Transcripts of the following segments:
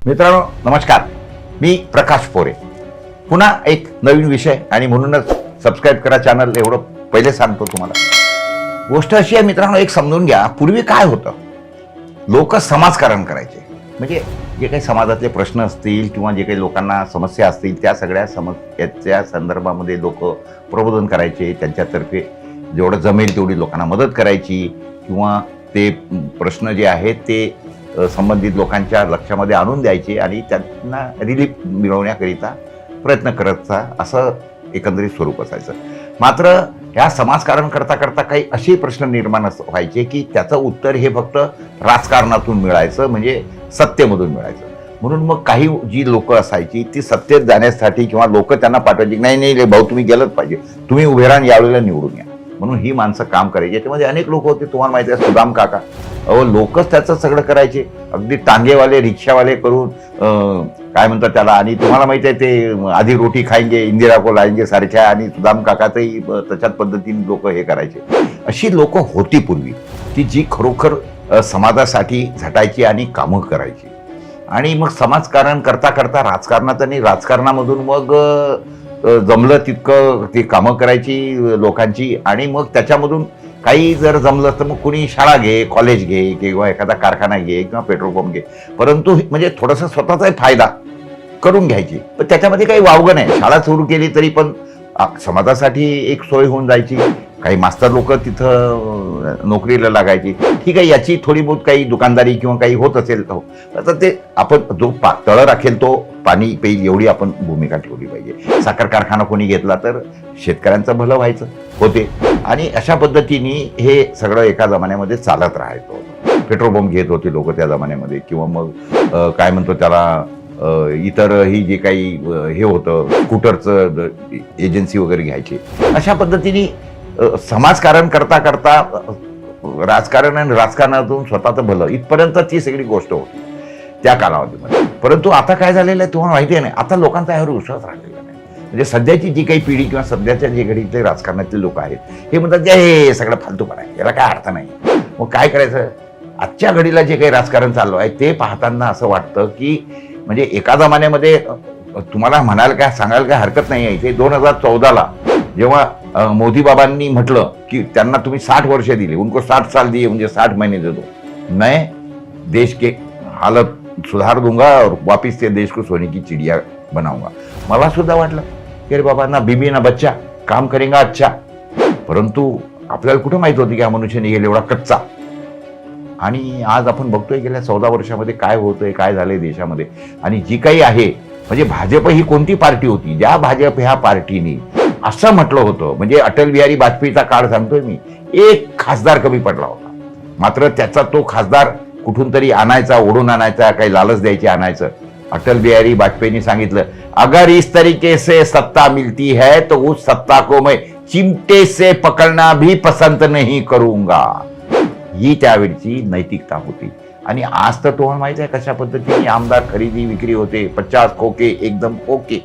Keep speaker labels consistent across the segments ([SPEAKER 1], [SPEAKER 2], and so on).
[SPEAKER 1] मित्रांनो नमस्कार, मी प्रकाश पोरे. पुन्हा एक नवीन विषय आणि म्हणूनच सबस्क्राईब करा चॅनल, एवढं पहिले सांगतो तुम्हाला. गोष्ट अशी आहे मित्रांनो, एक समजून घ्या. पूर्वी काय होतं, लोक समाजकारण करायचे. म्हणजे जे काही समाजातले प्रश्न असतील किंवा जे काही लोकांना समस्या असतील त्या सगळ्या समस्याच्या संदर्भामध्ये लोक प्रबोधन करायचे. त्यांच्यातर्फे जेवढं जमेल तेवढी लोकांना मदत करायची किंवा ते प्रश्न जे आहेत ते संबंधित लोकांच्या लक्षामध्ये आणून द्यायचे आणि त्यांना रिलीफ मिळवण्याकरिता प्रयत्न करायचा, असं एकंदरीत स्वरूप असायचं. मात्र ह्या समाजकारण करता करता काही असे प्रश्न निर्माण व्हायचे की त्याचं उत्तर हे फक्त राजकारणातून मिळायचं, म्हणजे सत्तेमधून मिळायचं. म्हणून मग काही जी लोक असायची ती सत्तेत जाण्यासाठी किंवा लोक त्यांना पाठवायची, नाही नाही भाऊ तुम्ही गेलंच पाहिजे, तुम्ही उभे राहून यावेळेला निवडून या, म्हणून ही माणसं काम करायची. याच्यामध्ये अनेक लोक होते, तुम्हाला माहिती आहे सुदाम काका. लोकच त्याचं सगळं करायचे, अगदी टांगेवाले रिक्षावाले करून काय म्हणतात त्याला. आणि तुम्हाला माहिती आहे ते आधी रोटी खाएंगे इंदिरा को लाएंगे सारख्या, आणि सुदाम काकाचंही तशाच पद्धतीने लोक हे करायचे. अशी लोक होती पूर्वी की जी खरोखर समाजासाठी झटायची आणि कामं करायची. आणि मग समाजकारण करता करता राजकारणात आणि राजकारणामधून मग जमलं तितकं ती कामं करायची लोकांची. आणि मग त्याच्यामधून काही जर जमलं तर मग कुणी शाळा घे, कॉलेज घे किंवा एखादा कारखाना घे किंवा पेट्रोल पंप घे, परंतु म्हणजे थोडासा स्वतःचाही फायदा करून घ्यायची. पण त्याच्यामध्ये काही वावगं नाही. शाळा सुरू केली तरी पण समाजासाठी एक सोय होऊन जायची. काही मास्तर लोक तिथं नोकरीला लागायची. ठीक आहे, याची थोडी बहुत काही दुकानदारी किंवा काही होत असेल तर ते आपण जो तळ राखेल तो पाणी पेईल एवढी आपण भूमिका ठेवली पाहिजे. साखर कारखाना कोणी घेतला तर शेतकऱ्यांचं भलं व्हायचं होते. आणि अशा पद्धतीने हे सगळं एका जमान्यामध्ये चालत राहायचं. पेट्रोल पंप घेत होते लोक त्या जमान्यामध्ये, किंवा मग काय म्हणतो त्याला इतरही जे काही हे होतं स्कूटरचं एजन्सी वगैरे घ्यायची. अशा पद्धतीने समाजकारण करता करता राजकारण आणि राजकारणातून स्वतःचं भलं इथपर्यंत ती सगळी गोष्ट होती त्या कालावधीमध्ये. परंतु आता काय झालेलं आहे तुम्हाला माहिती आहे नाही, आता लोकांचा यावर विश्वास राहिलेला नाही. म्हणजे सध्याची जी काही पिढी किंवा सध्याच्या जे घडीतले राजकारणातले लोक आहेत हे म्हणतात हे सगळं फालतूपणा आहे, याला काय अर्थ नाही. मग काय करायचं, आजच्या घडीला जे काही राजकारण चालू आहे ते पाहताना असं वाटतं की म्हणजे एका जमान्यामध्ये तुम्हाला म्हणायला काय सांगायला काय हरकत नाही आहे. ते 2014ला जेव्हा मोदी बाबांनी म्हटलं की त्यांना तुम्ही 60 वर्ष दिले, उनको 60 साल दिए म्हणजे 60 महिने दे दो, मैं देश के हालत सुधार दूंगा और वापिस से देश को सोने की चिड़िया बनाऊंगा. मला सुद्धा वाटलं की अरे बाबा ना बीबी ना बच्चा काम करेगा अच्छा. परंतु आपल्याला कुठं माहित होती की हा मनुष्य निघेल एवढा कच्चा. आणि आज आपण बघतोय गेल्या 14 वर्षामध्ये काय होतंय, काय झालंय देशामध्ये. आणि जी काही आहे म्हणजे भाजप ही कोणती पार्टी होती, ज्या भाजप ह्या पार्टीने असं म्हटलं होतं, म्हणजे अटल बिहारी वाजपेयीचा काळ सांगतोय मी, एक खासदार कमी पडला होता. मात्र त्याचा तो खासदार कुठून तरी आणायचा, ओढून आणायचा, काही लालच द्यायची आणायचं. अटल बिहारी वाजपेयींनी सांगितलं, अगर इस तरीके से सत्ता मिलती है तो उस सत्ता को मैं चिमटे से पकडना भी पसंत नहीं करूंगा. ही त्यावेळची नैतिकता होती. आणि आज तर तुम्हाला माहिती आहे कशा पद्धतीने आमदार खरेदी विक्री होते, 50 खोके एकदम ओके.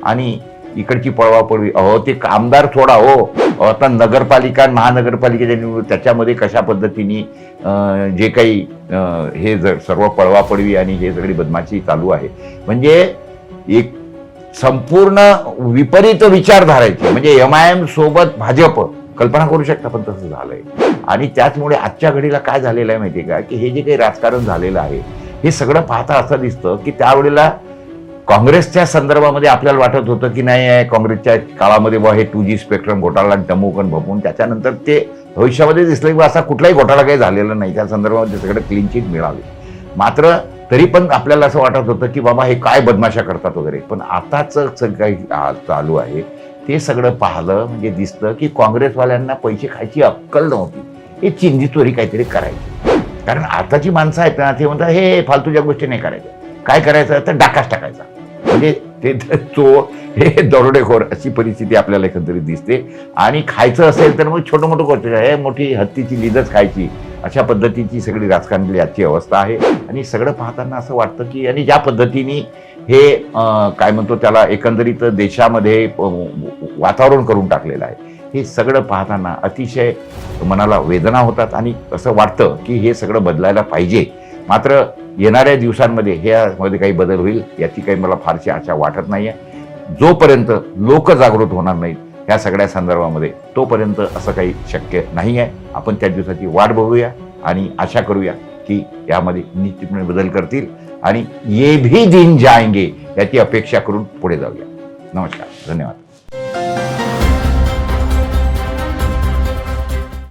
[SPEAKER 1] आणि इकडची पळवापळवी, ते आमदार थोडा हो, आता नगरपालिका महानगरपालिकेच्या निवडणूक त्याच्यामध्ये कशा पद्धतीने जे काही हे सर्व पळवापळवी आणि हे सगळी बदमाशी चालू आहे. म्हणजे एक संपूर्ण विपरीत विचारधारायची, म्हणजे MIM सोबत भाजप, कल्पना करू शकता. पण तसं झालंय. आणि त्याचमुळे आजच्या घडीला काय झालेलं आहे माहितीये का, की हे जे काही राजकारण झालेलं आहे हे सगळं पाहता असं दिसतं की त्यावेळेला काँग्रेसच्या संदर्भामध्ये आपल्याला वाटत होतं की नाही काँग्रेसच्या काळामध्ये हे 2G स्पेक्ट्रम घोटाळा टमोकन भपून त्याच्यानंतर ते भविष्यामध्ये दिसलं की असा कुठलाही घोटाळा काही झालेला नाही, त्या संदर्भामध्ये सगळं क्लीन चिट मिळाली. मात्र तरी पण आपल्याला असं वाटत होतं की बाबा हे काय बदमाशा करतात वगैरे. पण आताच काही चालू आहे ते सगळं पाहिलं म्हणजे दिसतं की काँग्रेसवाल्यांना पैसे खायची अक्कल नव्हती, हे चिंधीचोरी काहीतरी करायची. कारण आताची माणसं आहेत ना ते म्हणतात हे फालतूच्या गोष्टी नाही करायच्या, काय करायचं तर डाकाच टाकायचा. म्हणजे ते चोर हे दरोडेखोर अशी परिस्थिती आपल्याला एकंदरीत दिसते. आणि खायचं असेल तर मग छोटं मोठं गोष्ट हे मोठी हत्तीची लिदच खायची, अशा पद्धतीची सगळी राजकारणातली आजची अवस्था आहे. आणि सगळं पाहताना असं वाटतं की आणि ज्या पद्धतीने हे काय म्हणतो त्याला एकंदरीत देशामध्ये वातावरण करून टाकलेलं आहे, हे सगळं पाहताना अतिशय मनाला वेदना होतात. आणि असं वाटतं की हे सगळं बदलायला पाहिजे. मात्र येणाऱ्या दिवसांमध्ये ह्यामध्ये काही बदल होईल याची काही मला फारशी आशा वाटत नाही आहे. जोपर्यंत लोक जागृत होणार नाहीत ह्या सगळ्या संदर्भामध्ये तोपर्यंत असं काही शक्य नाही आहे. आपण त्या दिवसाची वाट बघूया आणि आशा करूया की यामध्ये निश्चितपणे बदल करतील आणि ये भी दिन जाएंगे याची अपेक्षा करून पुढे जाऊया. नमस्कार, धन्यवाद.